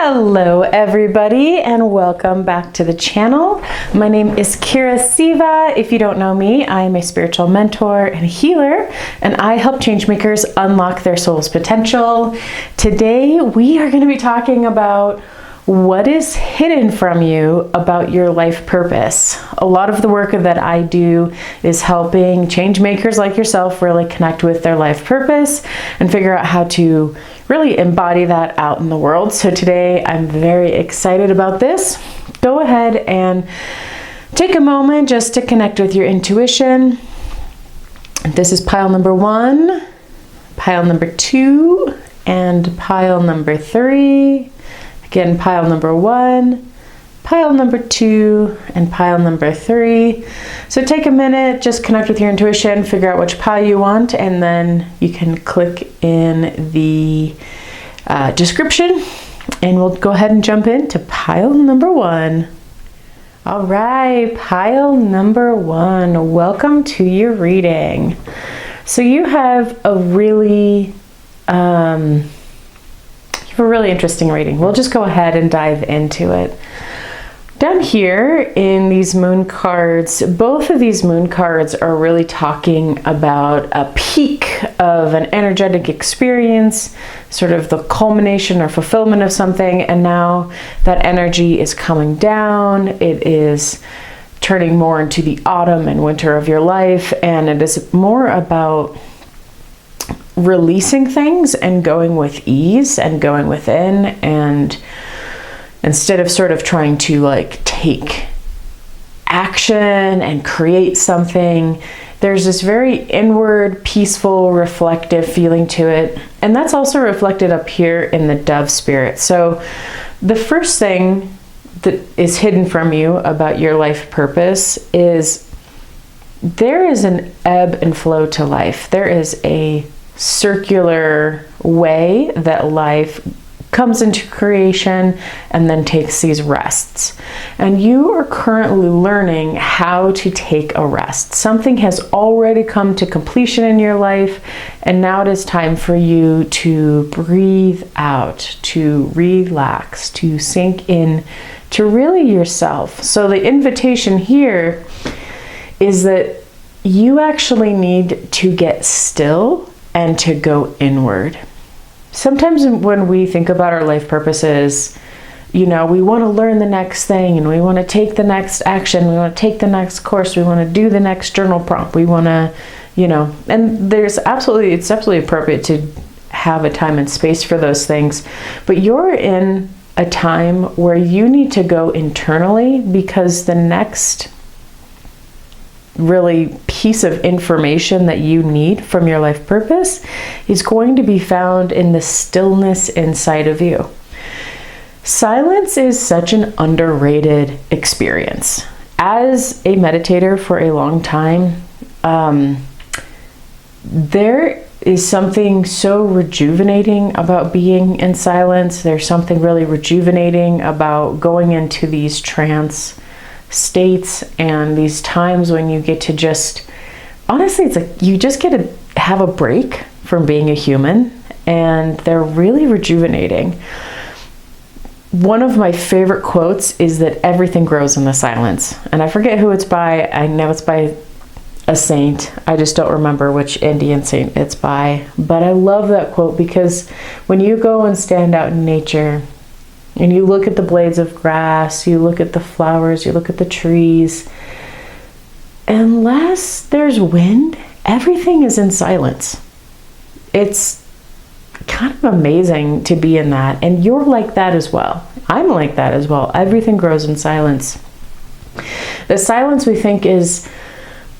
Hello everybody and welcome back to the channel. My name is Kira Siva. If you don't know me, I am a spiritual mentor and healer, and I help changemakers unlock their soul's potential. Today we are going to be talking about what is hidden from you about your life purpose. A lot of the work that I do is helping change makers like yourself really connect with their life purpose and figure out how to really embody that out in the world. So today I'm very excited about this. Go ahead and take a moment just to connect with your intuition. This is pile number 1, pile number 2, and pile number 3. Again, pile number 1, pile number 2, and pile number 3. So take a minute, just connect with your intuition, figure out which pile you want, and then you can click in the description, and we'll go ahead and jump into pile number 1. All right, pile number 1. Welcome to your reading. So you have a really interesting reading. We'll just go ahead and dive into it. Down here in these moon cards, both of these moon cards are really talking about a peak of an energetic experience, sort of the culmination or fulfillment of something, and now that energy is coming down. It is turning more into the autumn and winter of your life, and it is more about releasing things and going with ease and going within, and instead of sort of trying to like take action and create something, there's this very inward, peaceful, reflective feeling to it. And that's also reflected up here in the dove spirit. So the first thing that is hidden from you about your life purpose is there is an ebb and flow to life. There is a circular way that life comes into creation and then takes these rests. And you are currently learning how to take a rest. Something has already come to completion in your life, and now it is time for you to breathe out, to relax, to sink in to really yourself. So the invitation here is that you actually need to get still and to go inward. Sometimes when we think about our life purposes, we want to learn the next thing, and we want to take the next action, we want to take the next course, we want to do the next journal prompt, we want to, and it's absolutely appropriate to have a time and space for those things. But you're in a time where you need to go internally, because the next really piece of information that you need from your life purpose is going to be found in the stillness inside of you. Silence is such an underrated experience. As a meditator for a long time, there is something so rejuvenating about being in silence. There's something really rejuvenating about going into these trance states and these times when you get to just, honestly, it's like you just get to have a break from being a human, and they're really rejuvenating. One of my favorite quotes is that everything grows in the silence, and I forget who it's by. I know it's by a saint. I just don't remember which Indian saint it's by, but I love that quote, because when you go and stand out in nature and you look at the blades of grass, you look at the flowers, you look at the trees, unless there's wind, everything is in silence. It's kind of amazing to be in that. And you're like that as well. I'm like that as well. Everything grows in silence. The silence we think is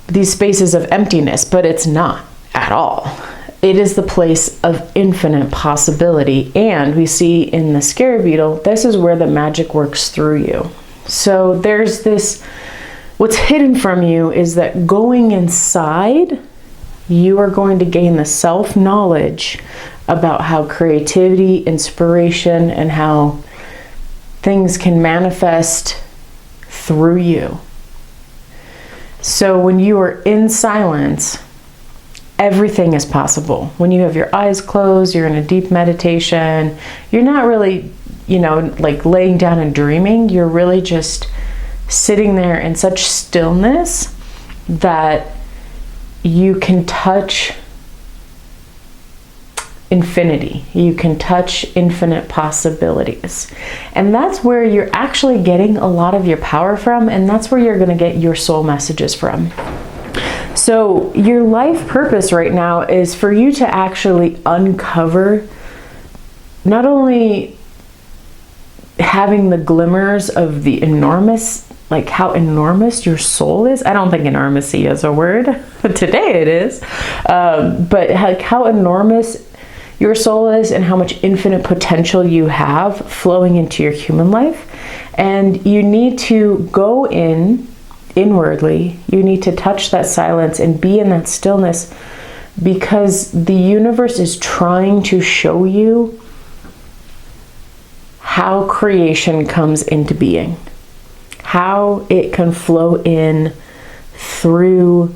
these spaces of emptiness, but it's not at all. It is the place of infinite possibility. And we see in the scary beetle, this is where the magic works through you. So there's this, what's hidden from you is that going inside, you are going to gain the self-knowledge about how creativity, inspiration, and how things can manifest through you. So when you are in silence, everything is possible. When you have your eyes closed, you're in a deep meditation, you're not really like laying down and dreaming, you're really just sitting there in such stillness that you can touch infinity. You can touch infinite possibilities. And that's where you're actually getting a lot of your power from, and that's where you're going to get your soul messages from. So your life purpose right now is for you to actually uncover not only having the glimmers of the enormous, like how enormous your soul is. I don't think enormousy is a word. Today it is. But like how enormous your soul is and how much infinite potential you have flowing into your human life. And you need to go inwardly. You need to touch that silence and be in that stillness, because the universe is trying to show you how creation comes into being, how it can flow in through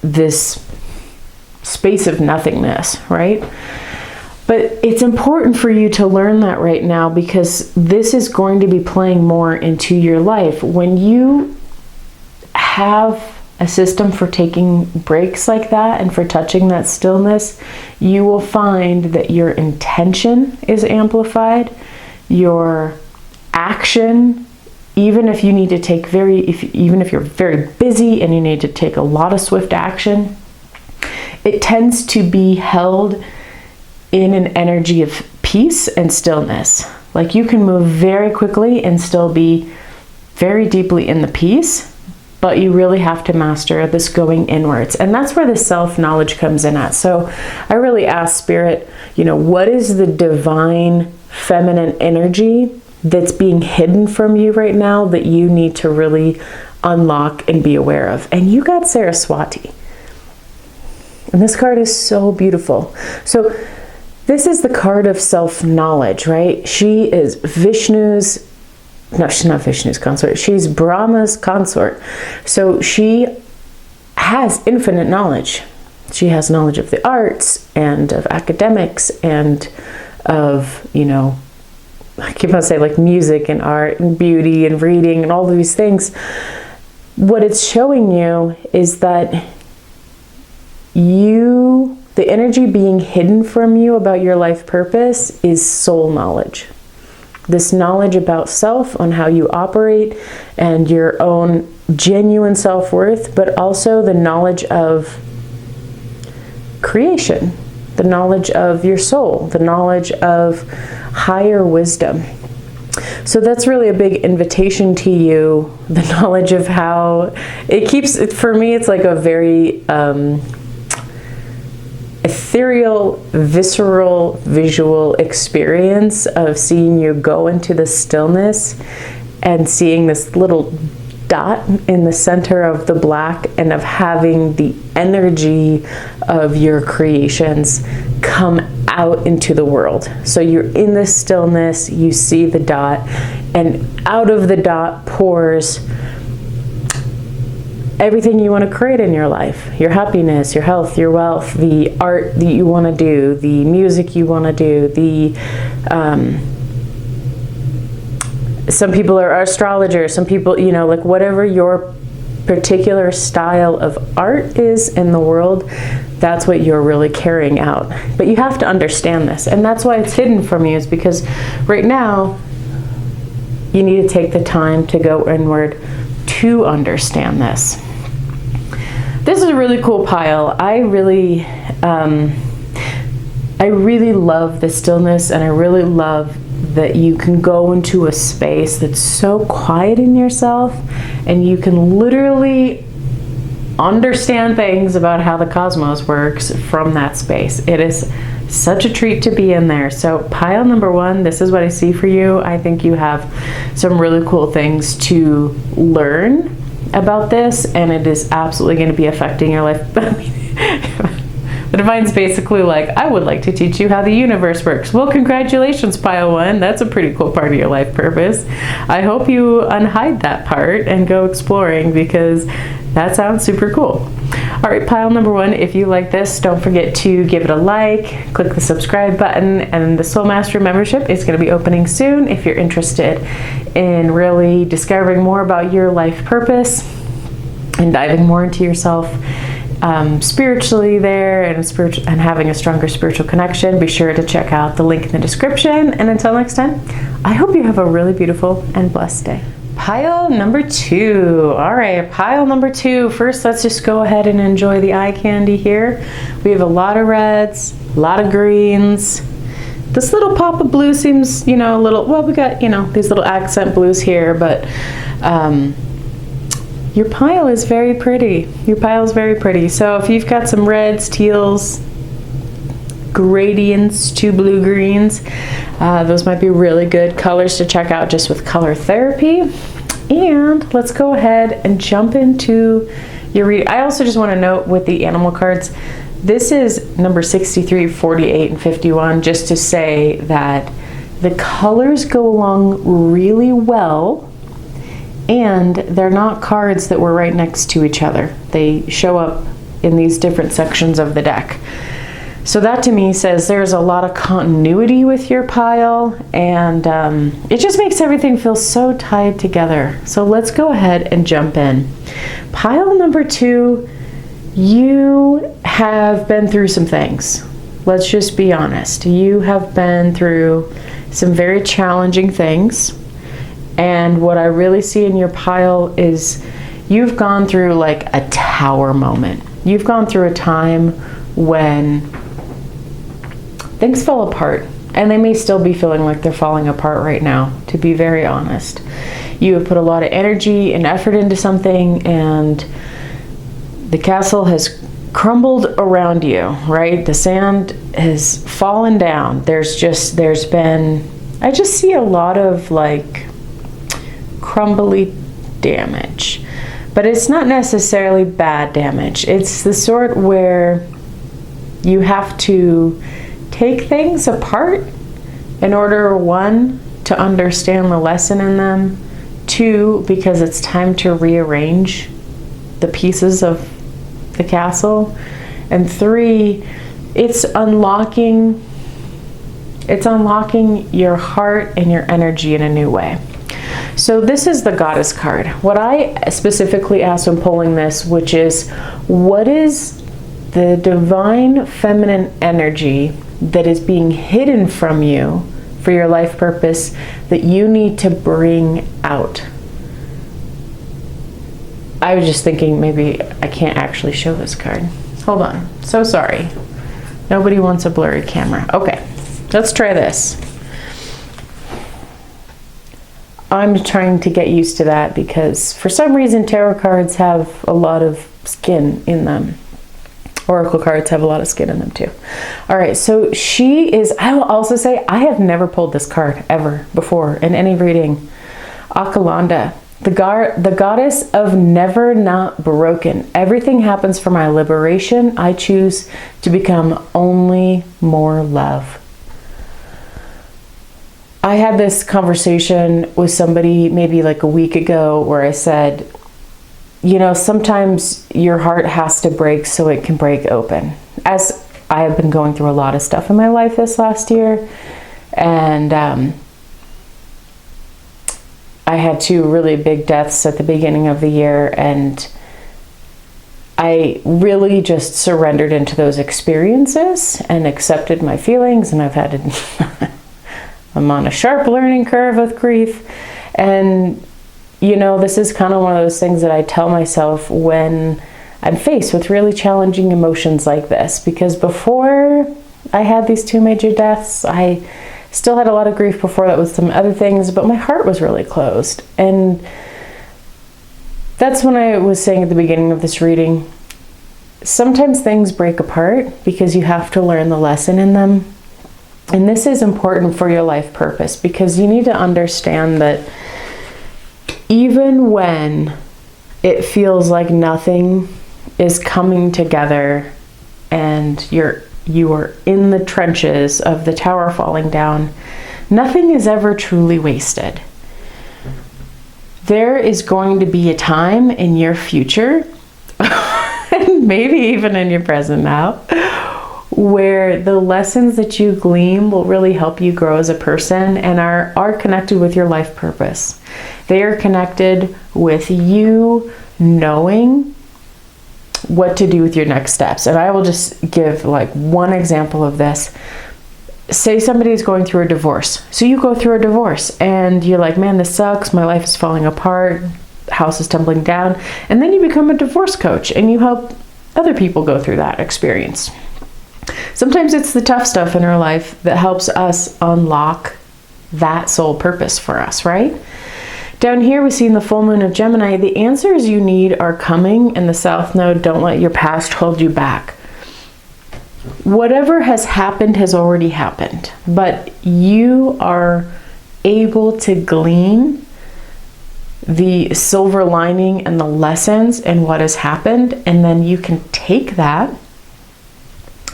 this space of nothingness, right? But it's important for you to learn that right now, because this is going to be playing more into your life. When you have a system for taking breaks like that and for touching that stillness, you will find that your intention is amplified, your action, even if you need to take even if you're very busy and you need to take a lot of swift action, it tends to be held in an energy of peace and stillness. Like you can move very quickly and still be very deeply in the peace, but you really have to master this going inwards. And that's where the self-knowledge comes in at. So I really ask Spirit, what is the divine feminine energy that's being hidden from you right now that you need to really unlock and be aware of? And you got Saraswati. And this card is so beautiful. So this is the card of self-knowledge, right? She is Vishnu's, no, she's not Vishnu's consort. She's Brahma's consort. So she has infinite knowledge. She has knowledge of the arts and of academics and of, I keep on saying like music and art and beauty and reading and all these things. What it's showing you is that the energy being hidden from you about your life purpose is soul knowledge. This knowledge about self, on how you operate and your own genuine self-worth, but also the knowledge of creation, the knowledge of your soul, the knowledge of higher wisdom. So that's really a big invitation to you, the knowledge of how it keeps, for me, it's like a very ethereal, visceral, visual experience of seeing you go into the stillness and seeing this little dot in the center of the black, and of having the energy of your creations come out into the world. So you're in the stillness, you see the dot, and out of the dot pours everything you want to create in your life. Your happiness, your health, your wealth, the art that you want to do, the music you want to do, some people are astrologers, some people, like whatever your particular style of art is in the world, that's what you're really carrying out. But you have to understand this, and that's why it's hidden from you, is because right now you need to take the time to go inward to understand this. This is a really cool pile. I really love the stillness, and I really love that you can go into a space that's so quiet in yourself, and you can literally understand things about how the cosmos works from that space. It is such a treat to be in there. So pile number 1, this is what I see for you. I think you have some really cool things to learn about this, and it is absolutely going to be affecting your life. The Divine's basically like, I would like to teach you how the universe works. Well, congratulations, pile one. That's a pretty cool part of your life purpose. I hope you unhide that part and go exploring, because that sounds super cool. All right, pile number one, if you like this, don't forget to give it a like, click the subscribe button, and the Soul Master membership is going to be opening soon if you're interested in really discovering more about your life purpose and diving more into yourself spiritually there, and having a stronger spiritual connection. Be sure to check out the link in the description. And until next time, I hope you have a really beautiful and blessed day. Pile number two. All right, pile number two. First, let's just go ahead and enjoy the eye candy here. We have a lot of reds, a lot of greens. This little pop of blue seems, a little, well, we got, these little accent blues here, but your pile is very pretty. Your pile is very pretty. So if you've got some reds, teals, gradients to blue greens, those might be really good colors to check out just with color therapy. And let's go ahead and jump into your read. I also just want to note with the animal cards, this is number 63, 48, and 51, just to say that the colors go along really well, and they're not cards that were right next to each other. They show up in these different sections of the deck. So that to me says there's a lot of continuity with your pile, and it just makes everything feel so tied together. So let's go ahead and jump in. Pile number two, you have been through some things. Let's just be honest. You have been through some very challenging things. And what I really see in your pile is you've gone through like a tower moment. You've gone through a time when things fell apart, and they may still be feeling like they're falling apart right now, to be very honest. You have put a lot of energy and effort into something, and the castle has crumbled around you, right? The sand has fallen down. I just see a lot of like crumbly damage, but it's not necessarily bad damage. It's the sort where you have to take things apart in order, one, to understand the lesson in them, two, because it's time to rearrange the pieces of the castle, and three, it's unlocking your heart and your energy in a new way. So this is the Goddess card. What I specifically asked when pulling this, which is, what is the divine feminine energy that is being hidden from you for your life purpose that you need to bring out? I was just thinking maybe I can't actually show this card. Hold on. So sorry. Nobody wants a blurry camera. Okay, let's try this. I'm trying to get used to that because for some reason tarot cards have a lot of skin in them. Oracle cards have a lot of skin in them too. All right, so she is, I will also say, I have never pulled this card ever before in any reading. Akalanda, the goddess of never not broken. Everything happens for my liberation. I choose to become only more love. I had this conversation with somebody maybe like a week ago where I said, sometimes your heart has to break so it can break open. As I have been going through a lot of stuff in my life this last year, and I had two really big deaths at the beginning of the year, and I really just surrendered into those experiences and accepted my feelings, and I've had to I'm on a sharp learning curve with grief. And, this is kind of one of those things that I tell myself when I'm faced with really challenging emotions like this. Because before I had these two major deaths, I still had a lot of grief before that with some other things, but my heart was really closed. And that's when I was saying at the beginning of this reading, sometimes things break apart because you have to learn the lesson in them. And this is important for your life purpose because you need to understand that even when it feels like nothing is coming together and you are in the trenches of the tower falling down, nothing is ever truly wasted. There is going to be a time in your future, and maybe even in your present now, where the lessons that you glean will really help you grow as a person and are connected with your life purpose. They are connected with you knowing what to do with your next steps. And I will just give like one example of this. Say somebody is going through a divorce. So you go through a divorce and you're like, man, this sucks. My life is falling apart. House is tumbling down. And then you become a divorce coach and you help other people go through that experience. Sometimes it's the tough stuff in our life that helps us unlock that soul purpose for us, right? Down here we see in the full moon of Gemini, the answers you need are coming in the South Node. Don't let your past hold you back. Whatever has happened has already happened, but you are able to glean the silver lining and the lessons in what has happened, and then you can take that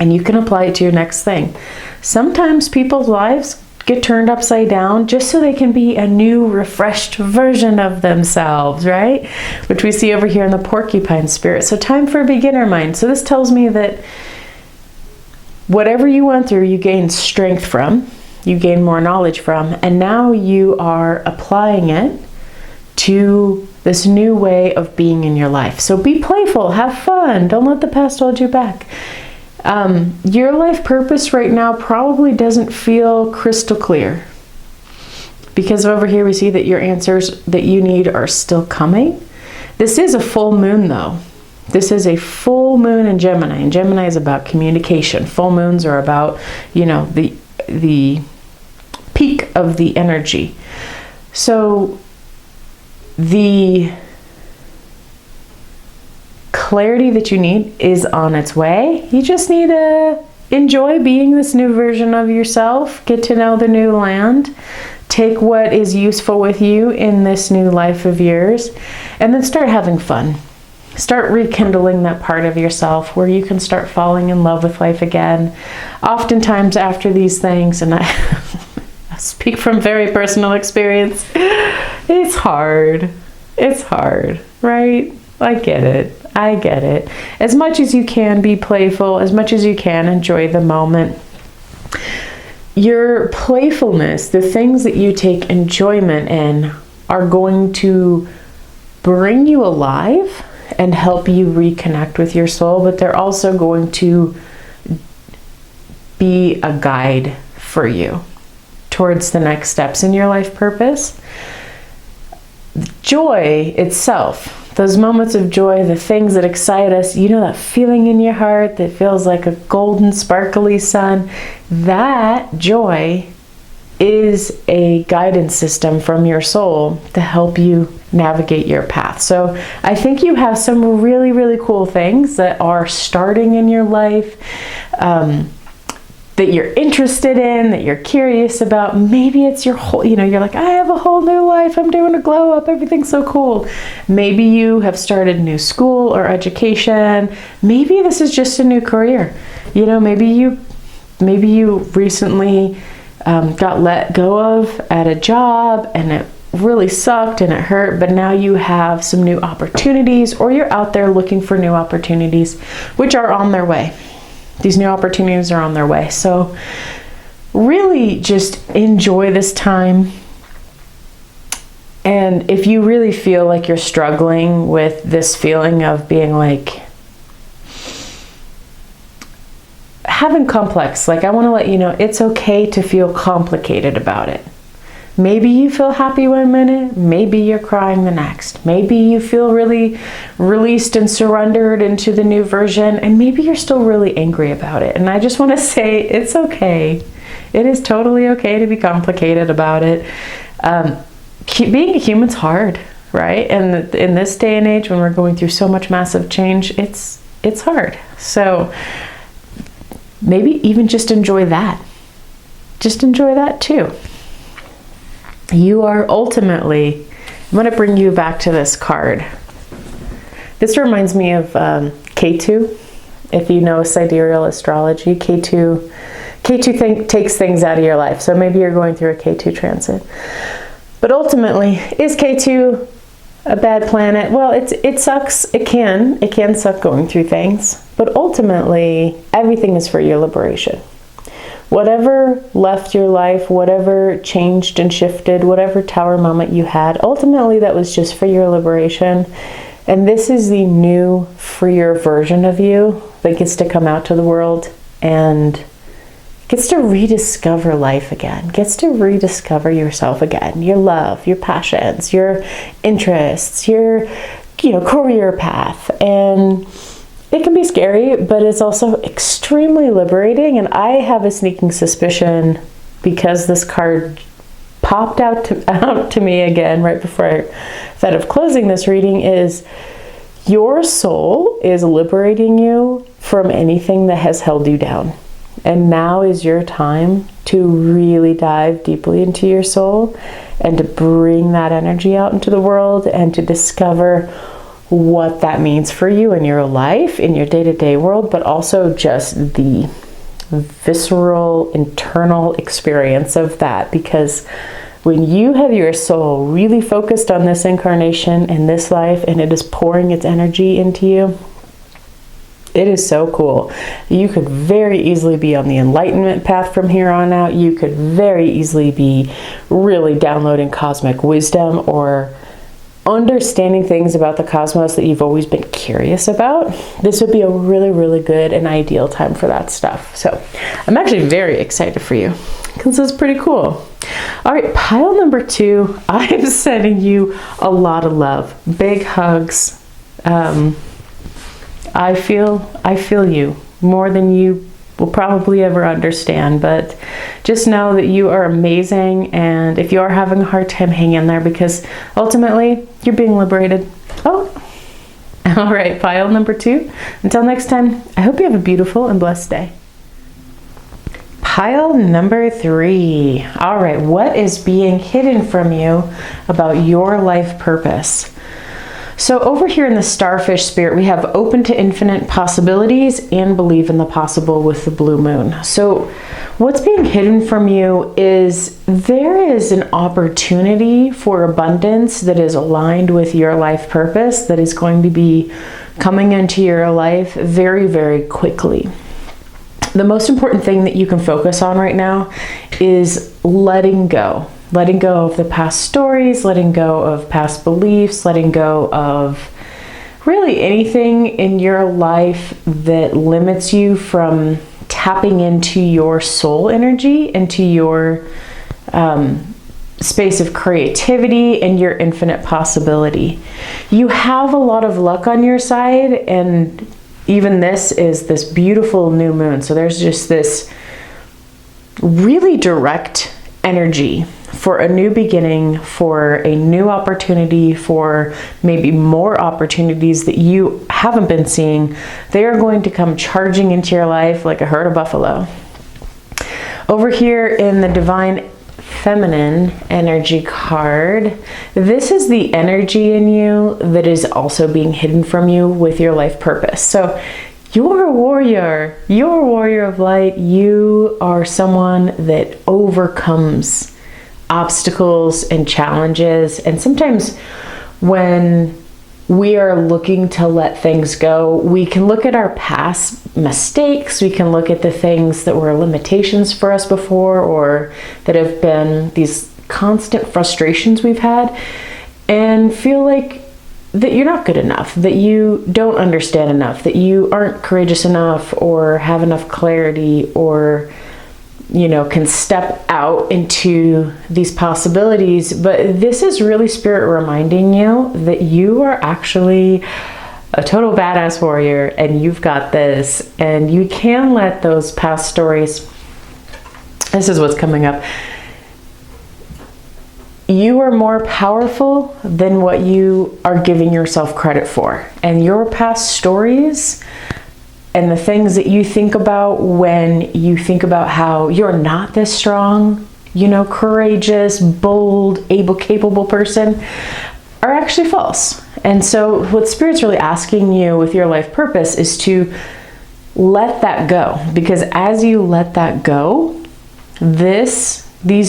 and you can apply it to your next thing. Sometimes people's lives get turned upside down just so they can be a new, refreshed version of themselves, right? Which we see over here in the porcupine spirit. So time for a beginner mind. So this tells me that whatever you went through, you gained strength from, you gained more knowledge from, and now you are applying it to this new way of being in your life. So be playful, have fun, don't let the past hold you back. Your life purpose right now probably doesn't feel crystal clear, because over here we see that your answers that you need are still coming. This is a full moon though. This is a full moon in Gemini, and Gemini is about communication. Full moons are about, the peak of the energy. So the clarity that you need is on its way. You just need to enjoy being this new version of yourself, get to know the new land, take what is useful with you in this new life of yours, and then start having fun. Start rekindling that part of yourself where you can start falling in love with life again. Oftentimes after these things, and I speak from very personal experience, it's hard. It's hard, right? I get it. As much as you can be playful, as much as you can enjoy the moment, your playfulness, the things that you take enjoyment in, are going to bring you alive and help you reconnect with your soul, but they're also going to be a guide for you towards the next steps in your life purpose. Joy itself, those moments of joy, the things that excite us, that feeling in your heart that feels like a golden, sparkly sun, that joy is a guidance system from your soul to help you navigate your path. So I think you have some really, really cool things that are starting in your life, that you're interested in, that you're curious about. Maybe it's your whole, you're like, I have a whole new life. I'm doing a glow up. Everything's so cool. Maybe you have started new school or education. Maybe this is just a new career. Maybe you recently got let go of at a job and it really sucked and it hurt, but now you have some new opportunities, or you're out there looking for new opportunities, which are on their way. These new opportunities are on their way. So really just enjoy this time. And if you really feel like you're struggling with this feeling of being like, having complex, I want to let you know, it's okay to feel complicated about it. Maybe you feel happy one minute, maybe you're crying the next. Maybe you feel really released and surrendered into the new version, and maybe you're still really angry about it. And I just want to say, it's okay. It is totally okay to be complicated about it. Being a human's hard, right? And in this day and age, when we're going through so much massive change, it's hard. So maybe even just enjoy that. Just enjoy that too. You are ultimately, I'm going to bring you back to this card. This reminds me of K2 If you know sidereal astrology, K2 takes things out of your life. So maybe you're going through a K2 transit. But ultimately, is K2 a bad planet? Well, it sucks. It can suck going through things. But ultimately, everything is for your liberation. Whatever left your life, whatever changed and shifted, whatever tower moment you had, ultimately that was just for your liberation. And this is the new, freer version of you that gets to come out to the world and gets to rediscover life again, gets to rediscover yourself again, your love, your passions, your interests, your, career path. And it can be scary, but it's also extremely liberating. And I have a sneaking suspicion, because this card popped out to me again right before I thought of closing this reading, is your soul is liberating you from anything that has held you down. And now is your time to really dive deeply into your soul and to bring that energy out into the world and to discover what that means for you in your life, in your day-to-day world, but also just the visceral, internal experience of that. Because when you have your soul really focused on this incarnation and this life, and it is pouring its energy into you, it is so cool. You could very easily be on the enlightenment path from here on out. You could very easily be really downloading cosmic wisdom or understanding things about the cosmos that you've always been curious about. This would be a really, really good and ideal time for that stuff. So I'm actually very excited for you because it's pretty cool. All right, pile number 2. I'm sending you a lot of love. Big hugs. I feel you more than you will probably ever understand, but just know that you are amazing. And if you are having a hard time, hang in there, because ultimately you're being liberated. Oh, all right, pile number 2. Until next time, I hope you have a beautiful and blessed day. Pile number 3. All right, what is being hidden from you about your life purpose? So over here in the starfish spirit, we have open to infinite possibilities and believe in the possible with the blue moon. So what's being hidden from you is there is an opportunity for abundance that is aligned with your life purpose that is going to be coming into your life very, very quickly. The most important thing that you can focus on right now is letting go. Letting go of the past stories, letting go of past beliefs, letting go of really anything in your life that limits you from tapping into your soul energy, into your space of creativity and your infinite possibility. You have a lot of luck on your side, and even this is this beautiful new moon. So there's just this really direct energy for a new beginning, for a new opportunity, for maybe more opportunities that you haven't been seeing. They are going to come charging into your life like a herd of buffalo. Over here in the Divine Feminine energy card, this is the energy in you that is also being hidden from you with your life purpose. So you're a warrior. You're a warrior of light. You are someone that overcomes obstacles and challenges. And sometimes when we are looking to let things go, we can look at our past mistakes. We can look at the things that were limitations for us before, or that have been these constant frustrations we've had, and feel like that you're not good enough, that you don't understand enough, that you aren't courageous enough or have enough clarity, or can step out into these possibilities. But this is really Spirit reminding you that you are actually a total badass warrior, and you've got this, and you can let those past stories, this is what's coming up. You are more powerful than what you are giving yourself credit for. And your past stories and the things that you think about when you think about how you're not this strong, courageous, bold, able, capable person, are actually false. And so what Spirit's really asking you with your life purpose is to let that go, because as you let that go, these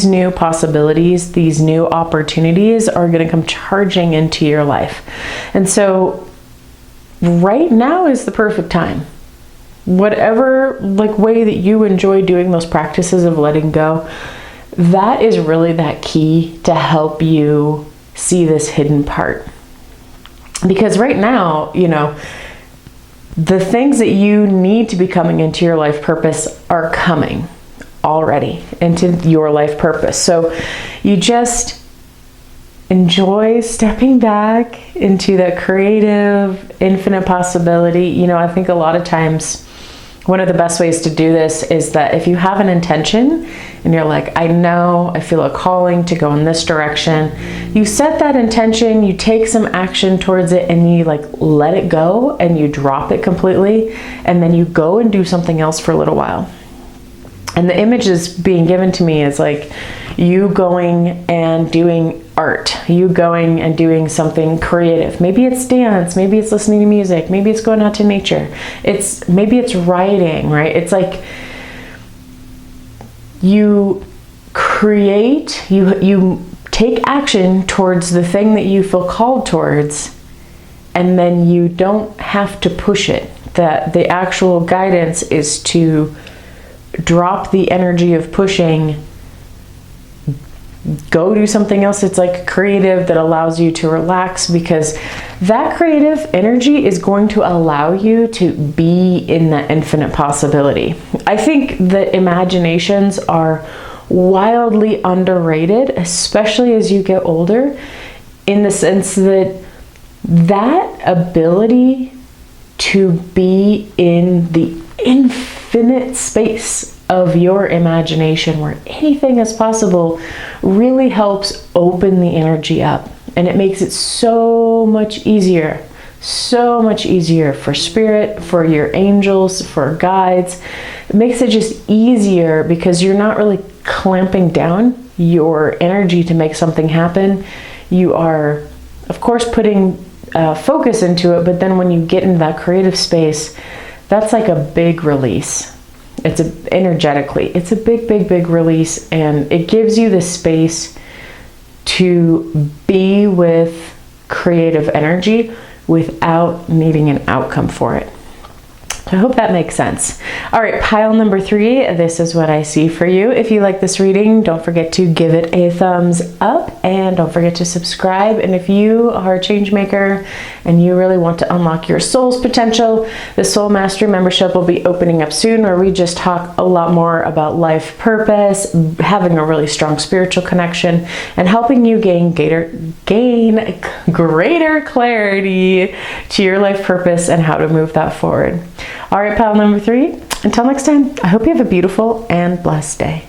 new possibilities, these new opportunities are going to come charging into your life. And so right now is the perfect time. Whatever way that you enjoy doing those practices of letting go, that is really that key to help you see this hidden part. Because right now, the things that you need to be coming into your life purpose are coming already into your life purpose. So you just enjoy stepping back into that creative, infinite possibility. I think a lot of times one of the best ways to do this is that if you have an intention and you're like, I feel a calling to go in this direction, you set that intention, you take some action towards it, and you let it go and you drop it completely, and then you go and do something else for a little while. And the image is being given to me is you going and doing art, you going and doing something creative. Maybe it's dance, maybe it's listening to music, maybe it's going out to nature. Maybe it's writing, right? It's you create, you take action towards the thing that you feel called towards, and then you don't have to push it. That the actual guidance is to drop the energy of pushing, go do something else that's creative, that allows you to relax, because that creative energy is going to allow you to be in that infinite possibility. I think that imaginations are wildly underrated, especially as you get older, in the sense that ability to be in the infinite space of your imagination where anything is possible really helps open the energy up, and it makes it so much easier for spirit, for your angels, for guides. It makes it just easier because you're not really clamping down your energy to make something happen. You are, of course, putting focus into it, but then when you get into that creative space, that's a big release. It's energetically, it's a big release, and it gives you the space to be with creative energy without needing an outcome for it. I hope that makes sense. All right, pile number 3, this is what I see for you. If you like this reading, don't forget to give it a thumbs up, and don't forget to subscribe. And if you are a change maker and you really want to unlock your soul's potential, the Soul Mastery membership will be opening up soon, where we just talk a lot more about life purpose, having a really strong spiritual connection, and helping you gain greater clarity to your life purpose and how to move that forward. All right, pile number 3, until next time, I hope you have a beautiful and blessed day.